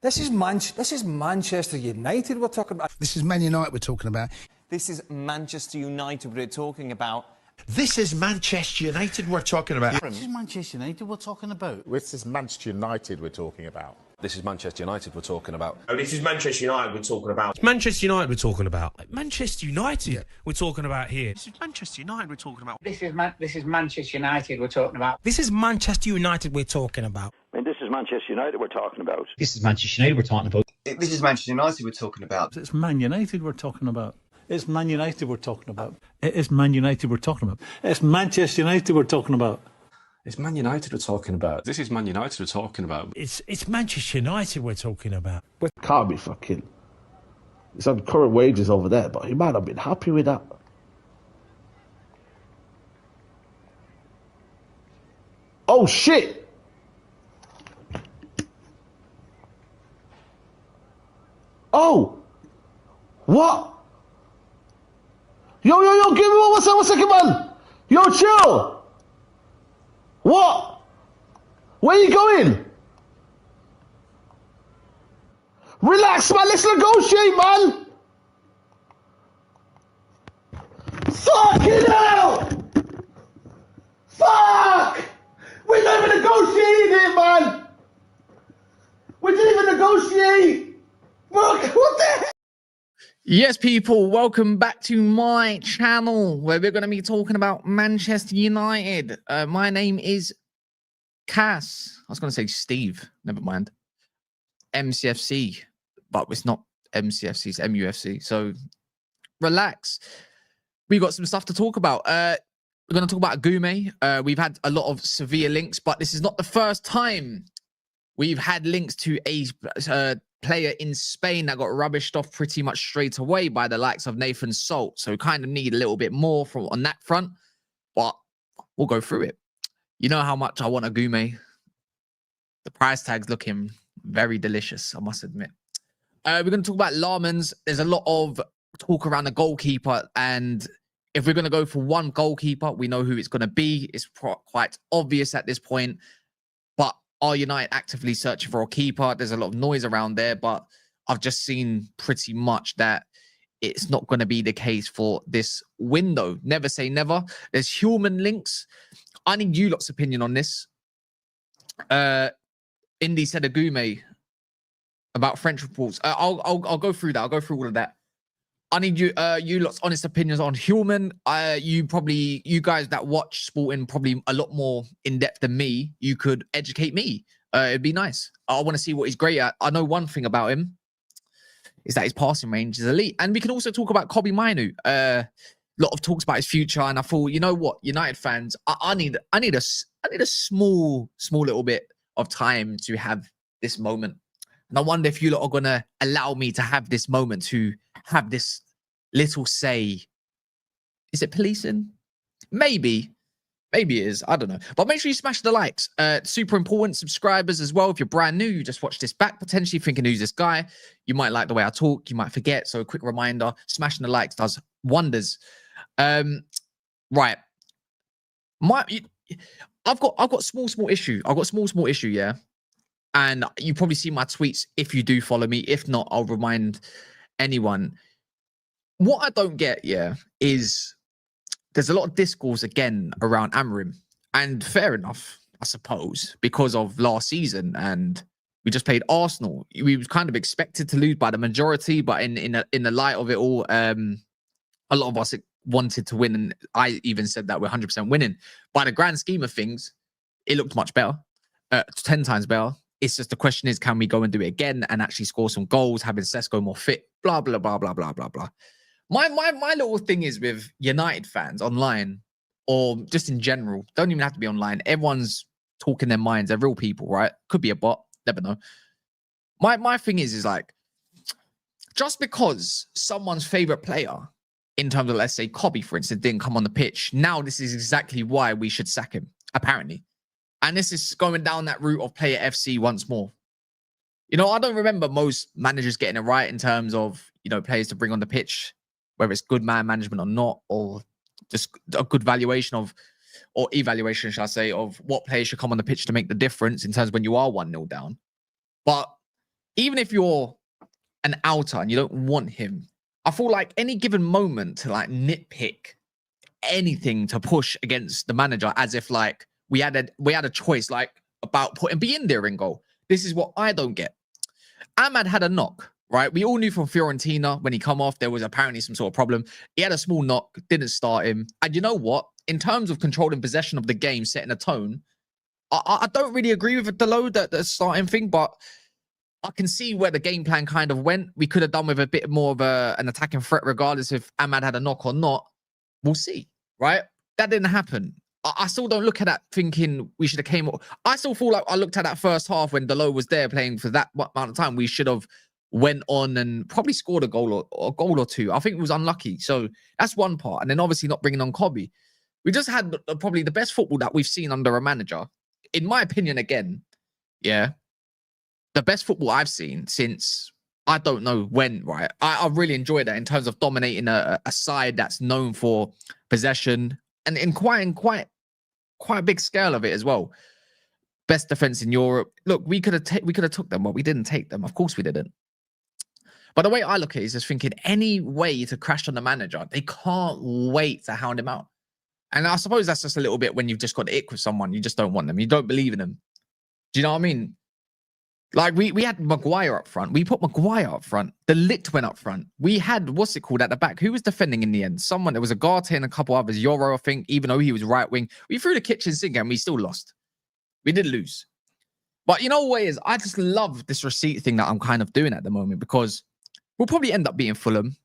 This is Manchester United we're talking about. This is Man United we're talking about. This is Manchester United we're talking about. This is Manchester United we're talking about. This is Manchester United we're talking about. This is Manchester United we're talking about. This is Manchester United we're talking about. Oh, this is Manchester United we're talking about. It's Manchester United we're talking about. Manchester United we're talking about here. This is Manchester United we're talking about. This is Manchester United we're talking about. This is Manchester United we're talking about. This is Manchester United we're talking about. This is Manchester United we're talking about. This is Manchester United we're talking about. It's Man United we're talking about. It's Man United we're talking about. It's Man United we're talking about. It's Manchester United we're talking about. It's Man United we're talking about. This is Man United we're talking about. It's Manchester United we're talking about. Can't be fucking. It's on current wages over there, but he might have been happy with that. Oh shit! Oh! What? Yo, give me one second, man! Yo, chill! What? Where you going? Relax, man, let's negotiate, man! Fucking hell! Fuck! We never negotiated it, man! We didn't even negotiate! What the hell? Yes, people, welcome back to my channel where we're going to be talking about Manchester United. My name is Cass. I was going to say Steve. Never mind. MCFC, but it's not MCFC, it's MUFC. So relax. We've got some stuff to talk about. We're going to talk about Agoume. We've had a lot of severe links, but this is not the first time we've had links to a player in Spain that got rubbished off pretty much straight away by the likes of Nathan Salt. So we kind of need a little bit more from on that front, but we'll go through it. You know how much I want Agoume. The price tag's looking very delicious, I must admit. We're going to talk about Lammens. There's a lot of talk around the goalkeeper, and if we're going to go for one goalkeeper, we know who it's going to be. It's quite obvious at this point. But are United actively searching for a keeper? There's a lot of noise around there, but I've just seen pretty much that it's not going to be the case for this window. Never say never. There's Hjulmand links. I need you lot's opinion on this. Indy said Agoume about French reports. I'll go through that. I'll go through all of that. I need you lot's honest opinions on Hjulmand. You guys that watch sporting probably a lot more in depth than me. You could educate me. It'd be nice. I want to see what he's great at. I know one thing about him is that his passing range is elite, and we can also talk about Kobbie Mainoo. A lot of talks about his future, and I thought, you know what, United fans, I need a small little bit of time to have this moment. And I wonder if you lot are going to allow me to have this moment, to have this little say. Is it policing? Maybe it is. I don't know. But make sure you smash the likes. Super important. Subscribers as well. If you're brand new, you just watch this back, potentially thinking, who's this guy? You might like the way I talk. You might forget. So a quick reminder, smashing the likes does wonders. Right. I've got small issue. I've got small issue, yeah. And you probably see my tweets if you do follow me. If not, I'll remind anyone. What I don't get, yeah, is there's a lot of discourse again around Amorim. And fair enough, I suppose, because of last season. And we just played Arsenal. We was kind of expected to lose by the majority, but in the light of it all, a lot of us wanted to win. And I even said that we're 100% winning. By the grand scheme of things, it looked much better, 10 times better. It's just the question is, can we go and do it again and actually score some goals, having Sesko more fit, blah, blah, blah, blah, blah, blah, blah. My little thing is with United fans online or just in general, don't even have to be online. Everyone's talking their minds. They're real people, right? Could be a bot. Never know. My thing is like, just because someone's favorite player in terms of, let's say, Kobbie, for instance, didn't come on the pitch, now this is exactly why we should sack him, apparently. And this is going down that route of player FC once more. You know, I don't remember most managers getting it right in terms of, you know, players to bring on the pitch, whether it's good man management or not, or just a good valuation of, or evaluation, should I say, of what players should come on the pitch to make the difference in terms of when you are 1-0 down. But even if you're an outer and you don't want him, I feel like any given moment to like nitpick anything to push against the manager as if like we had a choice like about putting Binder in goal. This is what I don't get. Ahmad had a knock, right? We all knew from Fiorentina when he come off, there was apparently some sort of problem. He had a small knock, didn't start him. And you know what? In terms of controlling possession of the game, setting a tone, I don't really agree with Delo, the starting thing, but I can see where the game plan kind of went. We could have done with a bit more of an attacking threat, regardless if Ahmad had a knock or not. We'll see, right? That didn't happen. I still don't look at that thinking we should have came. I still feel like I looked at that first half when Delo was there playing for that amount of time. We should have went on and probably scored a goal or two. I think it was unlucky. So that's one part. And then obviously not bringing on Kobe. We just had probably the best football that we've seen under a manager. In my opinion, again, yeah, the best football I've seen since I don't know when, right? I really enjoyed that in terms of dominating a side that's known for possession and in quite a big scale of it as well. Best defense in Europe. Look, we could have took them, but we didn't take them. Of course we didn't. But the way I look at it is just thinking any way to crash on the manager, they can't wait to hound him out. And I suppose that's just a little bit when you've just got the ick with someone, you just don't want them. You don't believe in them. Do you know what I mean? Like we had Maguire up front. We put Maguire up front. The Ligt went up front. We had, what's it called, at the back? Who was defending in the end? Someone, there was a Garte and a couple others. Yoro, I think, even though he was right wing. We threw the kitchen sink and we still lost. We did lose. But you know what it is? I just love this receipt thing that I'm kind of doing at the moment because we'll probably end up beating Fulham.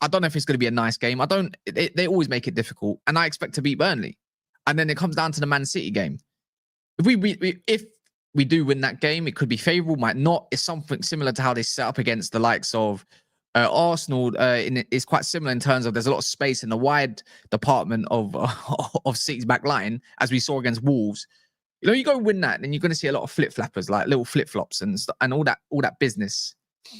I don't know if it's going to be a nice game. They always make it difficult. And I expect to beat Burnley. And then it comes down to the Man City game. If we do win that game, it could be favourable, might not. It's something similar to how they set up against the likes of Arsenal. It's quite similar in terms of there's a lot of space in the wide department of City's back line, as we saw against Wolves. You know, you go win that, and you're going to see a lot of flip-flappers, like little flip-flops and all that business.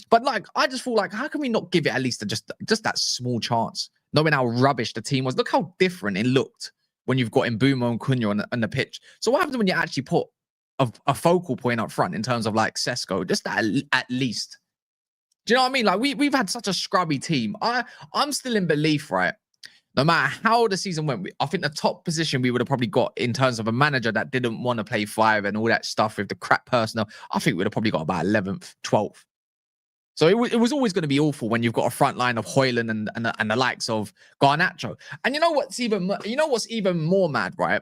But like, I just feel like, how can we not give it at least just that small chance, knowing how rubbish the team was? Look how different it looked when you've got Mbeumo and Cunha on the pitch. So what happens when you actually put a focal point up front in terms of like Sesko, just that at least? Do you know what I mean? Like we've had such a scrubby team. I'm still in belief, right? No matter how the season went, I think the top position we would have probably got in terms of a manager that didn't want to play 5 and all that stuff with the crap personnel, I think we'd have probably got about 11th, 12th. So it was always going to be awful when you've got a front line of Hjulmand and the likes of Garnacho. And you know what's even more mad, right?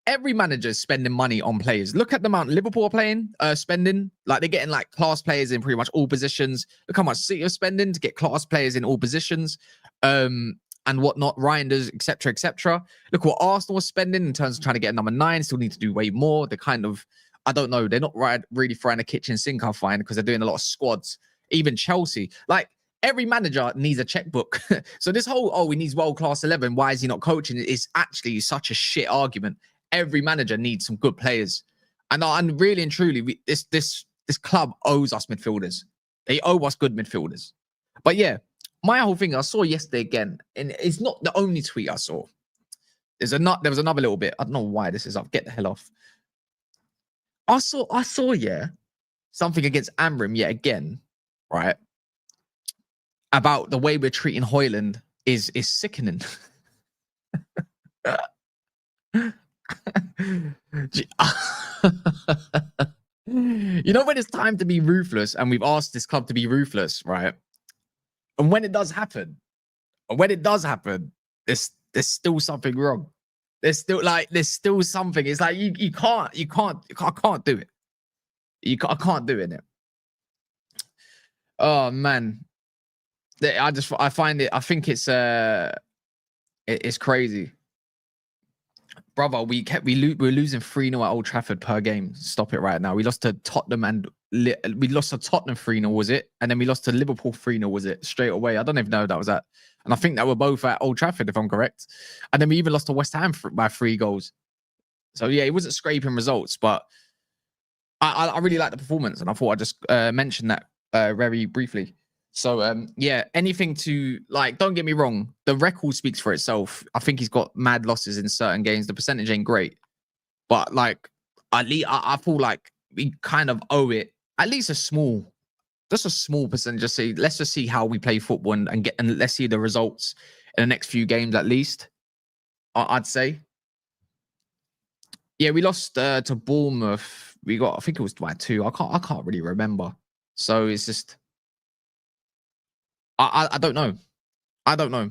Every manager is spending money on players. Look at the amount Liverpool are playing, spending. Like they're getting like class players in pretty much all positions. Look how much City are spending to get class players in all positions, and whatnot. Reinders, etc., etc. Look what Arsenal are spending in terms of trying to get a number 9. Still need to do way more. They're kind of, I don't know. They're not really throwing a kitchen sink, I find, because they're doing a lot of squads. Even Chelsea, like every manager needs a checkbook. So this whole, we need world-class 11. Why is he not coaching? Is actually such a shit argument. Every manager needs some good players. And really and truly, this club owes us midfielders. They owe us good midfielders. But yeah, my whole thing I saw yesterday again, and it's not the only tweet I saw. There was another little bit. I don't know why this is up. Get the hell off. I saw, yeah, something against Amram yet again, right? About the way we're treating Hjulmand is sickening. You know, when it's time to be ruthless, and we've asked this club to be ruthless, right? And when it does happen, there's still something wrong. There's still something. It's like I can't do it. I can't do it. Oh man, I find it. I think it's crazy. Brother, we're losing 3-0 at Old Trafford per game. Stop it right now. We lost to Tottenham and we lost to Tottenham 3-0, was it? And then we lost to Liverpool 3-0, was it? Straight away. I don't even know who that was at. And I think that were both at Old Trafford, if I'm correct. And then we even lost to West Ham by 3 goals. So yeah, it wasn't scraping results, but I really like the performance, and I thought I'd just mention that very briefly. So, yeah, anything to, like, don't get me wrong. The record speaks for itself. I think he's got mad losses in certain games. The percentage ain't great. But, like, I feel like we kind of owe it at least just a small percentage. Just say, let's just see how we play football and let's see the results in the next few games at least. I'd say. Yeah, we lost to Bournemouth. We got, I think it was by 2. I can't really remember. So it's just, I don't know. I don't know.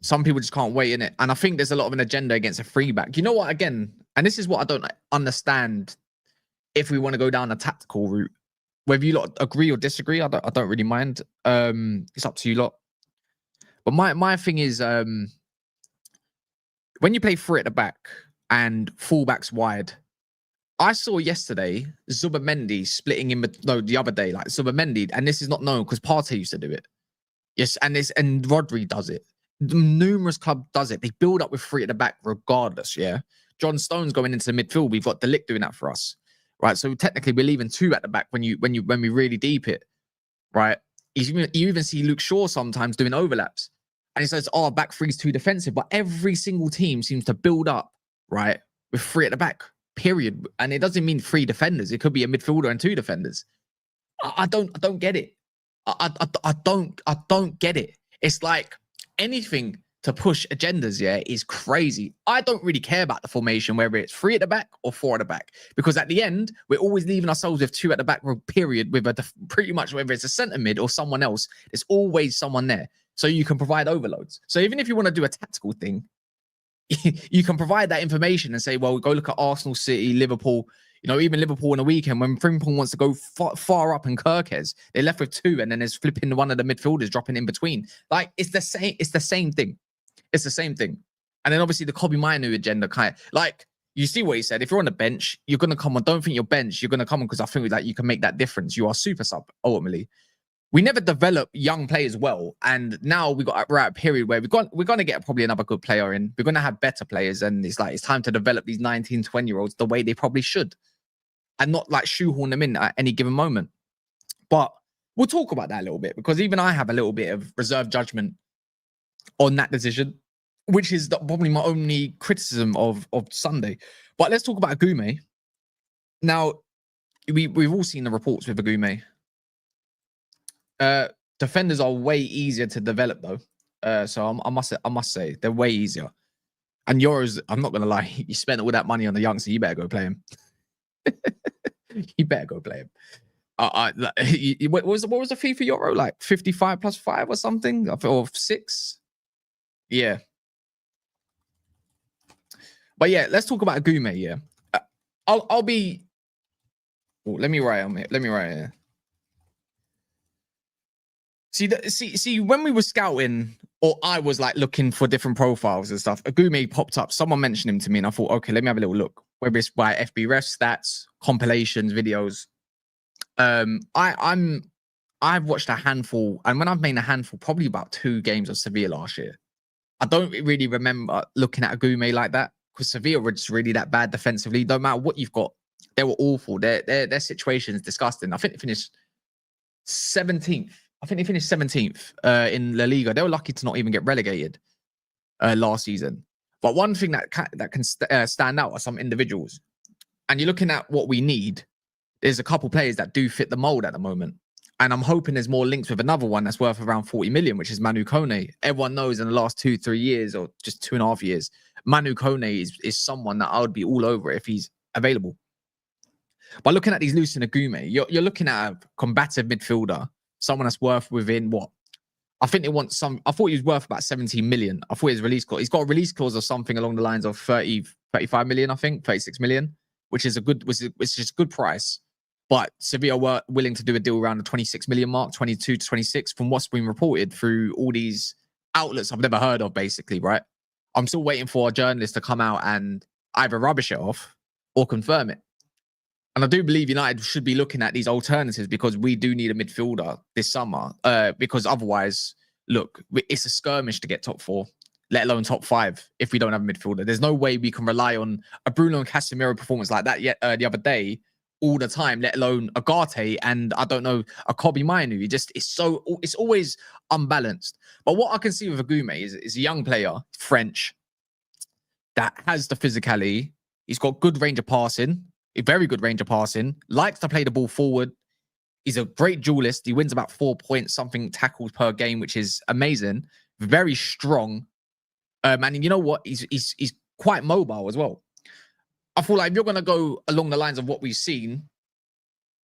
Some people just can't wait in it, and I think there's a lot of an agenda against a free back. You know what? Again, and this is what I don't understand. If we want to go down a tactical route, whether you lot agree or disagree, I don't really mind. It's up to you lot. But my thing is, when you play 3 at the back and fullbacks wide, I saw yesterday Zubimendi splitting in. No, the other day, like Zubimendi, and this is not known because Partey used to do it. Yes, and Rodri does it. Numerous clubs does it. They build up with 3 at the back regardless. Yeah, John Stone's going into the midfield. We've got De Ligt doing that for us, right? So technically, we're leaving 2 at the back when we really deep it, right? You even see Luke Shaw sometimes doing overlaps, and he says, "Oh, back 3's too defensive." But every single team seems to build up, right, with 3 at the back. Period. And it doesn't mean 3 defenders. It could be a midfielder and 2 defenders. I don't get it. I don't get it. It's like anything to push agendas, yeah, is crazy. I don't really care about the formation, whether it's 3 at the back or 4 at the back, because at the end, we're always leaving ourselves with 2 at the back, period, with pretty much whether it's a centre mid or someone else, there's always someone there. So you can provide overloads. So even if you want to do a tactical thing, you can provide that information and say, well, go look at Arsenal, City, Liverpool, you know, even Liverpool on the weekend when Frimpong wants to go far up and Kirkes, they're left with 2 and then there's flipping one of the midfielders dropping in between. Like, it's the same thing. It's the same thing. And then obviously the Kobe Mainu agenda kind of, like, you see what he said. If you're on the bench, you're going to come on. Don't think you're bench. You're going to come on because I think that you can make that difference. You are super sub, ultimately. We never develop young players well, and now we're at a period where we're going to get probably another good player in. We're going to have better players, and it's time to develop these 19, 20-year-olds the way they probably should, and not like shoehorn them in at any given moment. But we'll talk about that a little bit, because even I have a little bit of reserved judgment on that decision, which is probably my only criticism of Sunday. But let's talk about Agoume. Now, we've all seen the reports with Agoume. Defenders are way easier to develop, though. So I must say they're way easier. And yours, I'm not gonna lie, you spent all that money on the youngster. You better go play him. You better go play him. What was the fee for Euro? Like 55 plus 5 or something, or 6? Yeah. But yeah, let's talk about Agoume. Yeah, I'll be. Oh, let me write on here. Let me write here. See, when we were scouting, or I was like looking for different profiles and stuff, Agoume popped up. Someone mentioned him to me, and I thought, okay, let me have a little look. Whether it's by FBref stats, compilations, videos. I've watched a handful, and when I've made a handful, probably about 2 games of Sevilla last year. I don't really remember looking at Agoume like that, because Sevilla were just really that bad defensively. No matter what you've got, they were awful. Their situation is disgusting. I think they finished 17th. I think they finished 17th in La Liga. They were lucky to not even get relegated last season. But one thing that can stand out are some individuals. And you're looking at what we need. There's a couple players that do fit the mold at the moment. And I'm hoping there's more links with another one that's worth around 40 million, which is Manu Kone. Everyone knows in the last 2-3 years, or just 2.5 years, Manu Kone is someone that I would be all over if he's available. By looking at these Lucien Agoume, you're looking at a combative midfielder, someone that's worth within what? I think they want some. I thought he was worth about 17 million. I thought his release clause. He's got a release clause of something along the lines of 35 million, I think, 36 million, which is a good price. But Sevilla were willing to do a deal around the 26 million mark, 22 to 26, from what's been reported through all these outlets I've never heard of, basically, right? I'm still waiting for a journalist to come out and either rubbish it off or confirm it. And I do believe United should be looking at these alternatives, because we do need a midfielder this summer. Because otherwise, look, it's a skirmish to get top 4, let alone top 5, if we don't have a midfielder. There's no way we can rely on a Bruno and Casemiro performance like that yet the other day all the time, let alone a Garte and, I don't know, a Kobe Mainu. It's always unbalanced. But what I can see with Agoume is a young player, French, that has the physicality. He's got good range of passing. A very good range of passing, likes to play the ball forward. He's a great duelist. He wins about 4 points, something tackles per game, which is amazing. Very strong. And you know what? He's quite mobile as well. I feel like if you're going to go along the lines of what we've seen,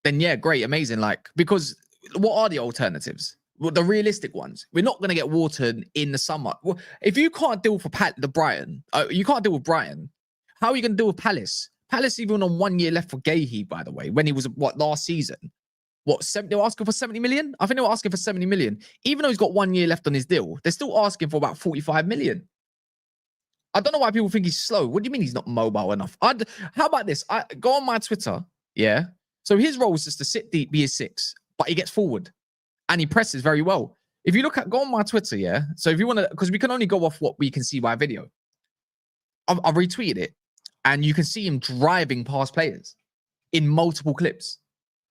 then yeah, great, amazing. Like, because what are the alternatives? Well, the realistic ones. We're not going to get Wharton in the summer. Well, if you can't deal for Brighton, you can't deal with Brighton, how are you going to deal with Palace? Palace even on 1 year left for Gahey, by the way, when he was, last season? They were asking for 70 million? I think they were asking for 70 million. Even though he's got 1 year left on his deal, they're still asking for about 45 million. I don't know why people think he's slow. What do you mean he's not mobile enough? How about this? Go on my Twitter, yeah? So his role is just to sit deep, be a 6, but he gets forward and he presses very well. If you go on my Twitter, yeah? So if you want to, because we can only go off what we can see by video. I've retweeted it and you can see him driving past players in multiple clips.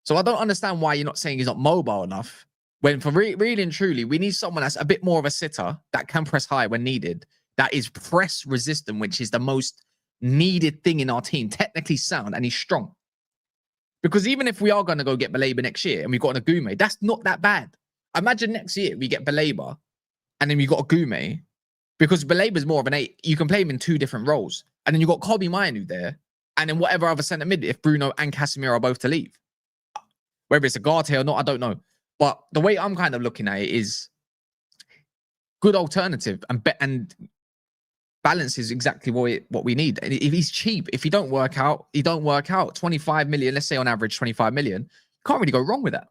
So I don't understand why you're not saying he's not mobile enough when for really and truly, we need someone that's a bit more of a sitter that can press high when needed, that is press resistant, which is the most needed thing in our team, technically sound, and he's strong. Because even if we are going to go get Baleba next year and we've got an Agoume, that's not that bad. Imagine next year we get Baleba and then we've got Agoume, because Baleba is more of an 8. You can play him in 2 different roles. And then you've got Kobe Mainu there and then whatever other centre mid if Bruno and Casemiro are both to leave. Whether it's a Garte or not, I don't know. But the way I'm kind of looking at it is good alternative and balance is exactly what we need. And if he's cheap, if he don't work out, 25 million, let's say on average 25 million, can't really go wrong with that.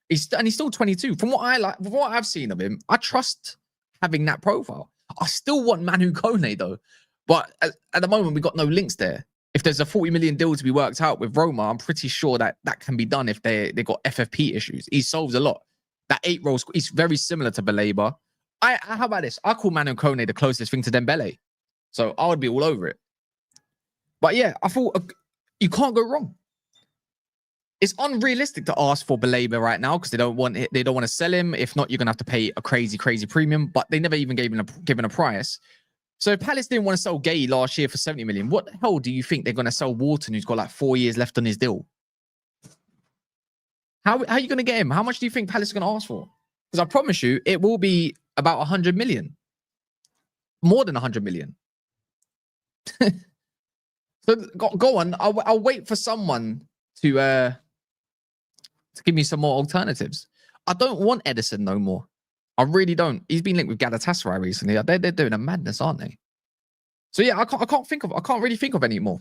He's still 22. From what I've seen of him, I trust having that profile. I still want Manu Kone though. But at the moment, we've got no links there. If there's a 40 million deal to be worked out with Roma, I'm pretty sure that can be done if they got FFP issues. He solves a lot. That 8 roles, he's very similar to Baleba. How about this? I call Manu Kone the closest thing to Dembele. So I would be all over it. But yeah, I thought you can't go wrong. It's unrealistic to ask for Baleba right now because they don't want to sell him. If not, you're gonna have to pay a crazy premium. But they never even given a price. So if Palace didn't want to sell Gay last year for 70 million, what the hell do you think they're going to sell Wharton, who's got like 4 years left on his deal? How are you going to get him? How much do you think Palace is going to ask for? Because I promise you, it will be about 100 million. More than 100 million. So go on. I'll wait for someone to give me some more alternatives. I don't want Edison no more. I really don't. He's been linked with Galatasaray recently. They're doing a madness, aren't they? So yeah, I can't really think of any more.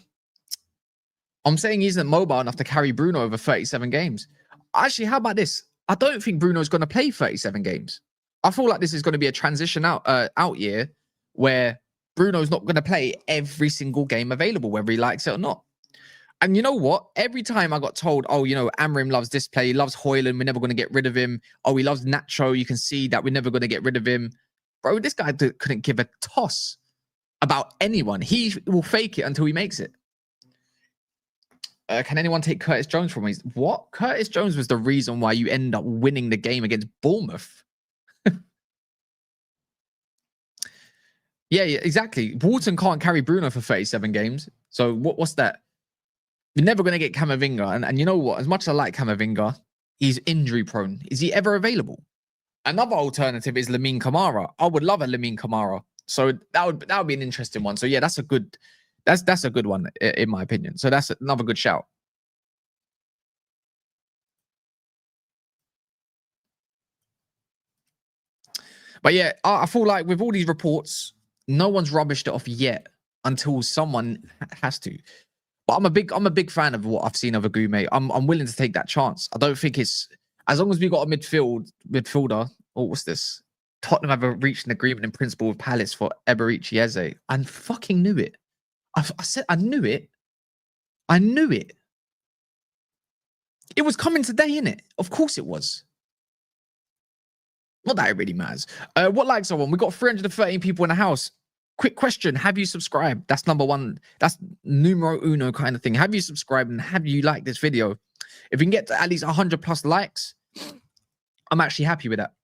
I'm saying he isn't mobile enough to carry Bruno over 37 games. Actually, how about this? I don't think Bruno's going to play 37 games. I feel like this is going to be a transition out year where Bruno's not going to play every single game available, whether he likes it or not. And you know what? Every time I got told, oh, you know, Amrim loves this play, he loves Hjulmand, we're never going to get rid of him. Oh, he loves Nacho, you can see that we're never going to get rid of him. Bro, this guy couldn't give a toss about anyone. He will fake it until he makes it. Can anyone take Curtis Jones from me? What? Curtis Jones was the reason why you end up winning the game against Bournemouth. Yeah, exactly. Wharton can't carry Bruno for 37 games. So what's that? You're never going to get Camavinga. And you know what? As much as I like Camavinga, he's injury prone. Is he ever available? Another alternative is Lamine Camara. I would love a Lamine Camara. So that would be an interesting one. So yeah, that's a good one in my opinion. So that's another good shout. But yeah, I feel like with all these reports, no one's rubbished it off yet until someone has to. But I'm a big fan of what I've seen of Agoume. I'm willing to take that chance. I don't think it's as long as we got a midfielder. Oh, what's this? Tottenham have reached an agreement in principle with Palace for Eberici Eze. I fucking knew it. I said I knew it. I knew it. It was coming today, innit? Of course it was. Not that it really matters. What likes are on? We got 313 people in the house. Quick question. Have you subscribed? That's number one. That's numero uno kind of thing. Have you subscribed and have you liked this video? If we can get to at least 100 plus likes, I'm actually happy with that.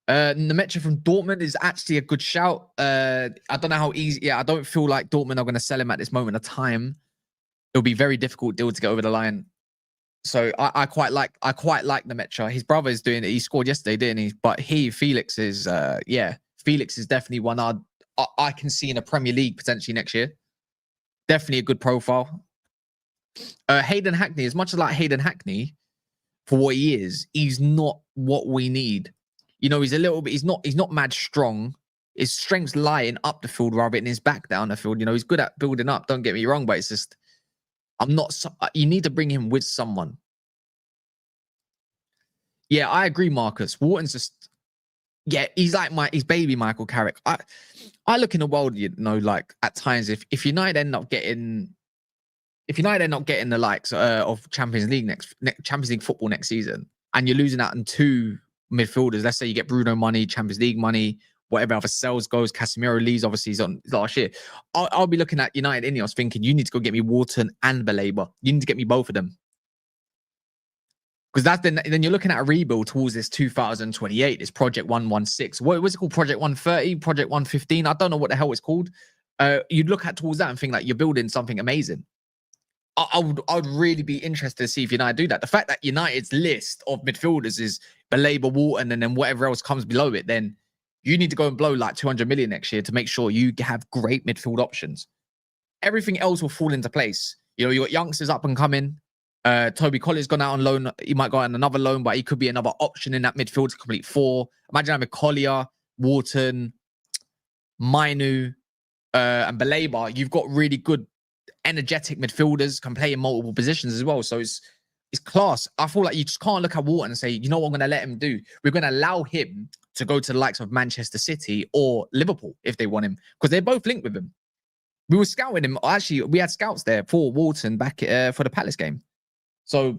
Nemecha from Dortmund is actually a good shout. I don't know how easy. Yeah, I don't feel like Dortmund are going to sell him at this moment of time. it'll be a very difficult deal to get over the line. So I quite like the Metra. His brother is doing it. He scored yesterday, didn't he? But Felix is Felix is definitely one I can see in a Premier League potentially next year. Definitely a good profile. Hayden Hackney, as much as I like Hayden Hackney for what he is, he's not what we need. You know, he's a little bit, he's not mad strong. His strengths lie in up the field rather than his back down the field. You know, he's good at building up, don't get me wrong, but it's just, you need to bring him with someone. Yeah, I agree, Marcus. Wharton's just, yeah, he's like his baby Michael Carrick. I look in the world, you know, like at times if United end up getting the likes of Champions League Champions League football next season, and you're losing out on 2 midfielders, let's say you get Bruno money, Champions League money, whatever other sales goes, Casemiro leaves, obviously he's on last year. I'll be looking at United Ineos thinking, you need to go get me Wharton and Baleba. You need to get me both of them. Because then you're looking at a rebuild towards this 2028, this Project 116. What was it called? Project 130, Project 115? I don't know what the hell it's called. You'd look at towards that and think like you're building something amazing. I would really be interested to see if United do that. The fact that United's list of midfielders is Baleba, Wharton, and then whatever else comes below it, then you need to go and blow like 200 million next year to make sure you have great midfield options. Everything else will fall into place. You know, you got youngsters up and coming. Toby Collins gone out on loan. He might go out on another loan, but he could be another option in that midfield to complete 4. Imagine having Collier, Wharton, Mainu, and Baleba. You've got really good, energetic midfielders, can play in multiple positions as well. So it's class. I feel like you just can't look at Wharton and say, you know what I'm going to let him do? We're going to allow him to go to the likes of Manchester City or Liverpool if they want him, because they're both linked with him. We were scouting him. Actually, we had scouts there for Wharton back for the Palace game. So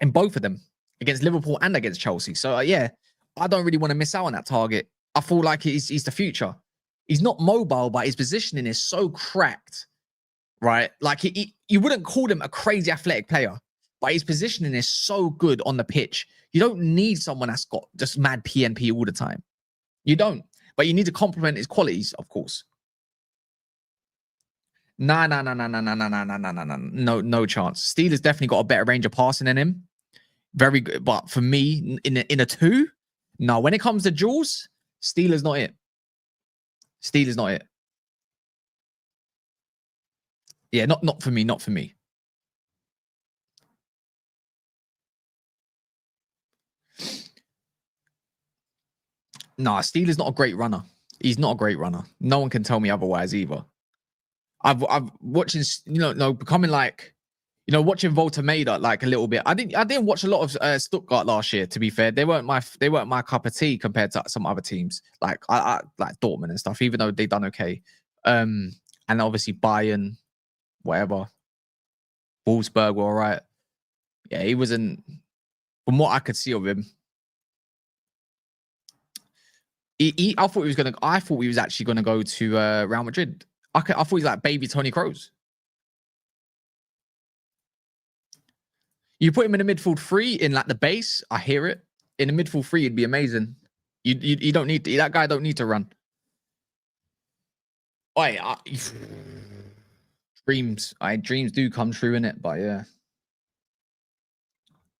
in both of them, against Liverpool and against Chelsea. So yeah, I don't really want to miss out on that target. I feel like he's the future. He's not mobile, but his positioning is so cracked, right? Like you wouldn't call him a crazy athletic player, but his positioning is so good on the pitch. You don't need someone that's got just mad PNP all the time. You don't. But you need to complement his qualities, of course. No chance. Steele's definitely got a better range of passing than him. Very good. But for me, in a 2, no. When it comes to duels, Steele's not it. Steele's not it. Yeah, not for me. Not for me. Nah, Steele's not a great runner. He's not a great runner. No one can tell me otherwise either. I've watching, becoming like, watching Volta Maida like a little bit. I didn't watch a lot of Stuttgart last year. To be fair, they weren't my cup of tea compared to some other teams like I like Dortmund and stuff. Even though they done okay, and obviously Bayern, whatever, Wolfsburg were all right. Yeah, he wasn't. From what I could see of him, I thought he was actually gonna go to Real Madrid. I thought he's like baby Toni Kroos. You put him in a midfield 3 in like the base. I hear it. In a midfield 3, it'd be amazing. You don't need to, that guy don't need to run. Dreams do come true in it, but yeah.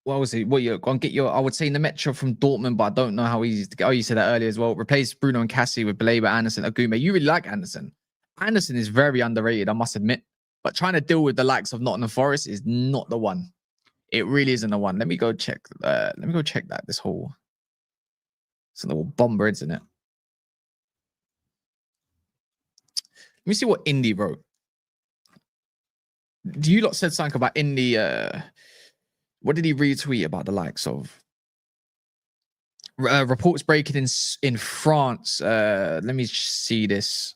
What was it? Well, you're gonna get I would say in the Metro from Dortmund, but I don't know how easy to get. Oh, you said that earlier as well. Replace Bruno and Cassie with Baleba, Anderson, Agoume. You really like Anderson. Anderson is very underrated, I must admit. But trying to deal with the likes of Nottingham Forest is not the one. It really isn't the one. Let me go check. Let me go check that. It's a little bomber, isn't it? Let me see what Indy wrote. Do you lot said something about Indy? What did he retweet about the likes of? Reports breaking in France. Let me see this.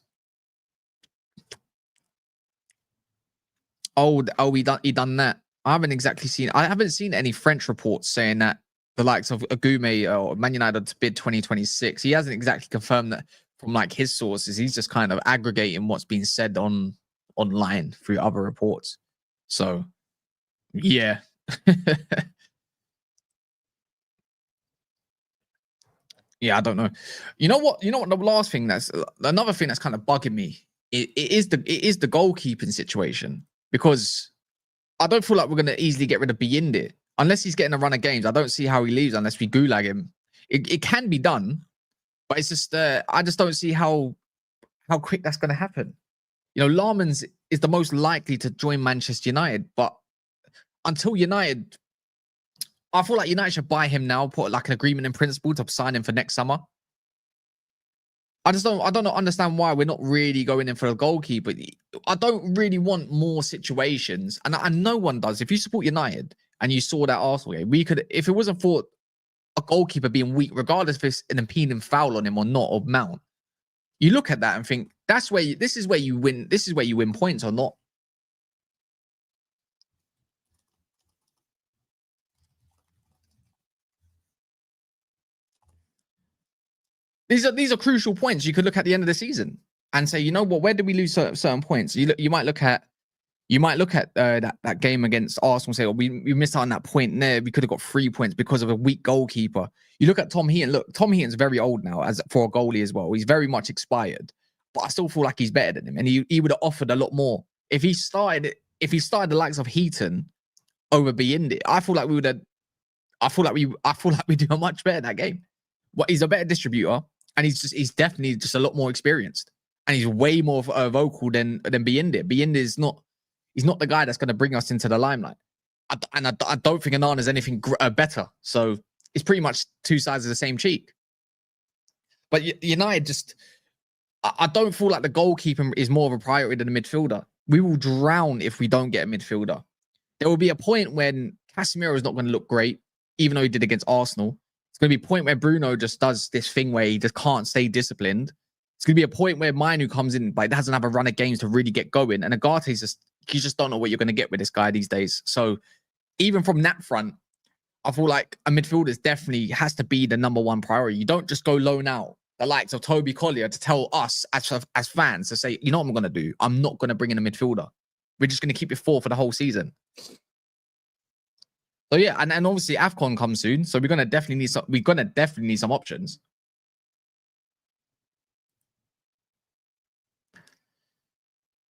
Oh, he done that. I haven't seen any French reports saying that the likes of Agoume or Man United to bid 2026. He hasn't exactly confirmed that from like his sources. He's just kind of aggregating what's been said online through other reports. So, yeah. Yeah, I don't know. You know what? The last thing another thing that's kind of bugging me. It is the goalkeeping situation. Because I don't feel like we're going to easily get rid of Biyindi. Unless he's getting a run of games, I don't see how he leaves unless we gulag him. It can be done, but it's just I just don't see how quick that's going to happen. You know, Lammens is the most likely to join Manchester United, but until United, I feel like United should buy him now, put like an agreement in principle to sign him for next summer. I don't understand why we're not really going in for a goalkeeper. I don't really want more situations, and no one does. If you support United and you saw that Arsenal game, we could, if it wasn't for a goalkeeper being weak, regardless if it's an impeding foul on him or not, or Mount, you look at that and think this is where you win. This is where you win points or not. These are crucial points. You could look at the end of the season and say, you know what, where did we lose certain points? You might look at that game against Arsenal and say, oh, we missed out on that point there. We could have got 3 points because of a weak goalkeeper. You look at Tom Heaton. Look, Tom Heaton's very old now as for a goalie as well. He's very much expired, but I still feel like he's better than him, and he would have offered a lot more if he started the likes of Heaton over Biyindi. I feel like we do much better that game. What, he's a better distributor. And he's definitely just a lot more experienced, and he's way more vocal than Biyindi. Biyindi is he's not the guy that's going to bring us into the limelight. I don't think Anana is anything better. So it's pretty much two sides of the same cheek. But United I don't feel like the goalkeeper is more of a priority than the midfielder. We will drown if we don't get a midfielder. There will be a point when Casemiro is not going to look great, even though he did against Arsenal. It's going to be a point where Bruno just does this thing where he just can't stay disciplined. It's going to be a point where Mainu comes in, but doesn't have a run of games to really get going. And Agate's you just don't know what you're going to get with this guy these days. So even from that front, I feel like a midfielder definitely has to be the number one priority. You don't just go loan out the likes of Toby Collier to tell us as fans to say, you know what I'm going to do? I'm not going to bring in a midfielder. We're just going to keep it 4 for the whole season. So yeah, and obviously AFCON comes soon, so we're gonna definitely need some options.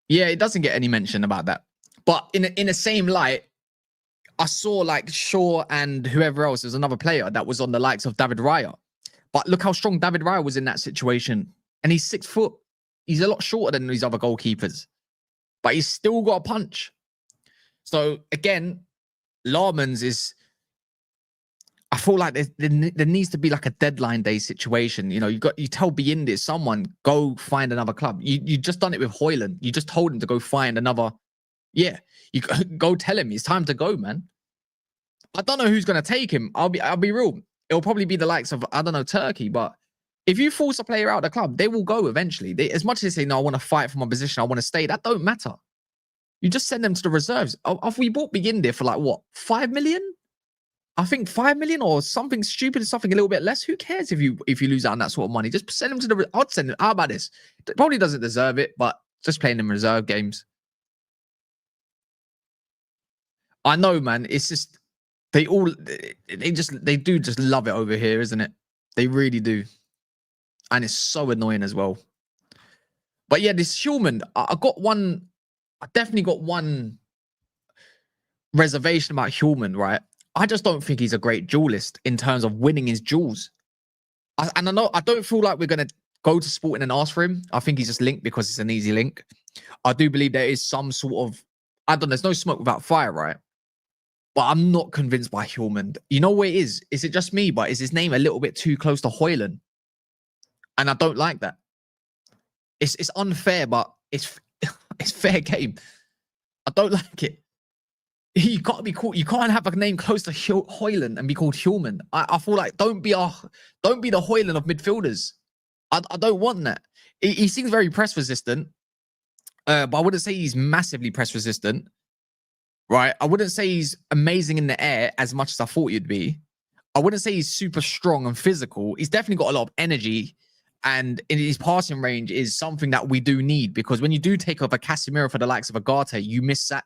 Yeah, it doesn't get any mention about that. But in the same light, I saw like Shaw and whoever else, there's another player that was on the likes of David Raya. But look how strong David Raya was in that situation. And he's 6 foot. He's a lot shorter than these other goalkeepers. But he's still got a punch. So again, Lammens is, I feel like there needs to be like a deadline day situation. You know, you tell Biyindi, someone, go find another club. You just done it with Hjulmand. You just told him to go find another. Yeah, you go tell him it's time to go, man. I don't know who's going to take him. I'll be real. It'll probably be the likes of, I don't know, Turkey. But if you force a player out of the club, they will go eventually. As much as they say, no, I want to fight for my position, I want to stay, that don't matter. You just send them to the reserves. If we bought Biyindi for like, what, 5 million? I think 5 million or something stupid, something a little bit less. Who cares if you lose out on that sort of money? Just send him to the... I'd send him... How about this? Probably doesn't deserve it, but just playing in reserve games. I know, man. It's just... They do just love it over here, isn't it? They really do. And it's so annoying as well. But yeah, this Hjulmand, I definitely got one reservation about Hjulmand, right? I just don't think he's a great duelist in terms of winning his duels. I don't feel like we're going to go to Sporting and ask for him. I think he's just linked because it's an easy link. I do believe there is some sort of, there's no smoke without fire, right? But I'm not convinced by Hjulmand. You know what it is? Is it just me? But is his name a little bit too close to Hjulmand? And I don't like that. It's unfair, but it's fair game. I don't like it. You can't be called. You can't have a name close to Hjulmand and be called Hjulmand. I feel like don't be the Hjulmand of midfielders. I don't want that. He seems very press resistant, but I wouldn't say he's massively press resistant. Right? I wouldn't say he's amazing in the air as much as I thought he'd be. I wouldn't say he's super strong and physical. He's definitely got a lot of energy. And in his passing range is something that we do need, because when you do take off a Casemiro for the likes of Agate, you miss that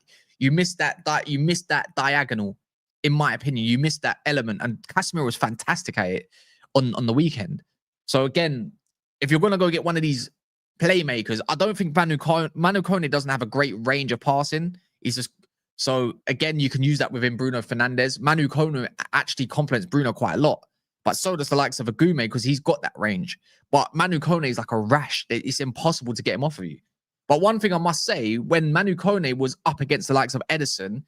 diagonal. In my opinion, you miss that element. And Casemiro was fantastic at it on the weekend. So again, if you're going to go get one of these playmakers, I don't think Manu Kone doesn't have a great range of passing. He's just So again, you can use that within Bruno Fernandes. Manu Kone actually complements Bruno quite a lot, but so does the likes of Agoume because he's got that range. But Manu Kone is like a rash. It's impossible to get him off of you. But one thing I must say, when Manu Kone was up against the likes of Ederson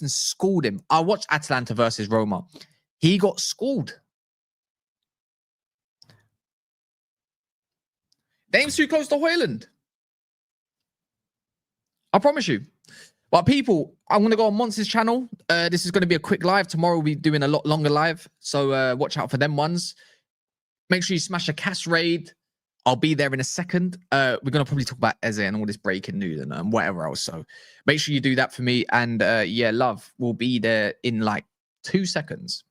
schooled him. I watched Atalanta versus Roma. He got schooled. Name's too close to Hjulmand. I promise you. But people, I'm going to go on Monster's channel. This is going to be a quick live. Tomorrow we'll be doing a lot longer live. So watch out for them ones. Make sure you smash a cast raid. I'll be there in a second. We're going to probably talk about Eze and all this breaking news and whatever else. So make sure you do that for me. And yeah, love will be there in like 2 seconds.